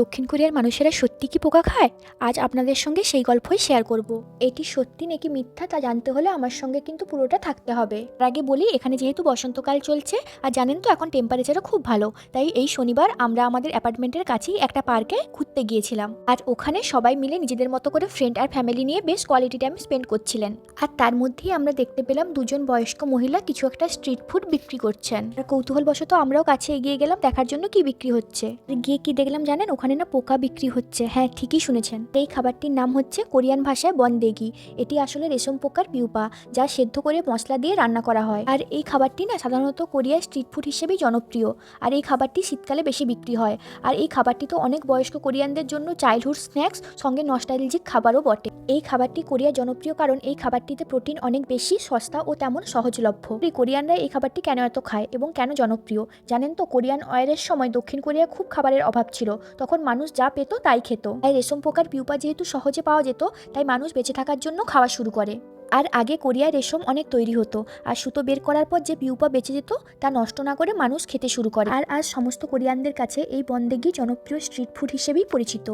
দক্ষিণ কোরিয়ার মানুষেরা সত্যি কি পোকা খায়? আজ আপনাদের সঙ্গে সেই গল্পই শেয়ার করব। এটি সত্যি নাকি মিথ্যা তা জানতে হলে আমার সঙ্গে কিন্তু পুরোটা থাকতে হবে। তার আগে বলি, এখানে যেহেতু বসন্তকাল চলছে আর জানেন তো এখন টেম্পারেচারও খুব ভালো, তাই এই শনিবার আমরা আমাদের অ্যাপার্টমেন্টের কাছেই একটা পার্কে ঘুরতে গিয়েছিলাম। আর ওখানে সবাই মিলে নিজেদের মতো করে ফ্রেন্ড আর ফ্যামিলি নিয়ে বেশ কোয়ালিটি টাইম স্পেন্ড করছিলেন। আর তার মধ্যেই আমরা দেখতে পেলাম দুজন বয়স্ক মহিলা কিছু একটা স্ট্রিট ফুড বিক্রি করছেন। আর কৌতূহলবশত আমরাও কাছে এগিয়ে গেলাম দেখার জন্য কি বিক্রি হচ্ছে। গিয়ে কি দেখলাম জানেন, ওখানে না পোকা বিক্রি হচ্ছে। হ্যাঁ, ঠিকই শুনেছেন। এই খাবারটির নাম হচ্ছে কোরিয়ান ভাষায় বনদেগি। এটি আসলে রেশম পোকার পিউপা, যা সেদ্ধ করে মশলা দিয়ে রান্না করা হয়। আর এই খাবারটি না সাধারণত কোরিয়ার স্ট্রিট ফুড হিসেবেই জনপ্রিয়। আর এই খাবারটি শীতকালে বেশি বিক্রি হয়। আর এই খাবারটি তো অনেক বয়স্ক কোরিয়ানদের জন্য চাইল্ডহুড স্ন্যাক্স, সঙ্গে নস্টালজিক খাবারও বটে। এই খাবারটি কোরিয়া জনপ্রিয় কারণ এই খাবারটিতে প্রোটিন অনেক বেশি, সস্তা ও তেমন সহজলভ্য। এই কোরিয়ানরা এই খাবারটি কেন এত খায় এবং কেন জনপ্রিয় জানেন তো? কোরিয়ান ওয়ারের সময় দক্ষিণ কোরিয়া খুব খাবারের অভাব ছিল, তখন মানুষ যা পেত তাই খেত। তাই রেশম পোকার পিউপা যেহেতু সহজে পাওয়া যেত, তাই মানুষ বেঁচে থাকার জন্য খাওয়া শুরু করে। আর আগে কোরিয়ায় রেশম অনেক তৈরি হতো, আর সুতো বের করার পর যে পিউপা বেঁচে যেত তা নষ্ট না করে মানুষ খেতে শুরু করে। আর আজ সমস্ত কোরিয়ানদের কাছে এই বনদেগি জনপ্রিয় স্ট্রিট ফুড হিসেবেই পরিচিত।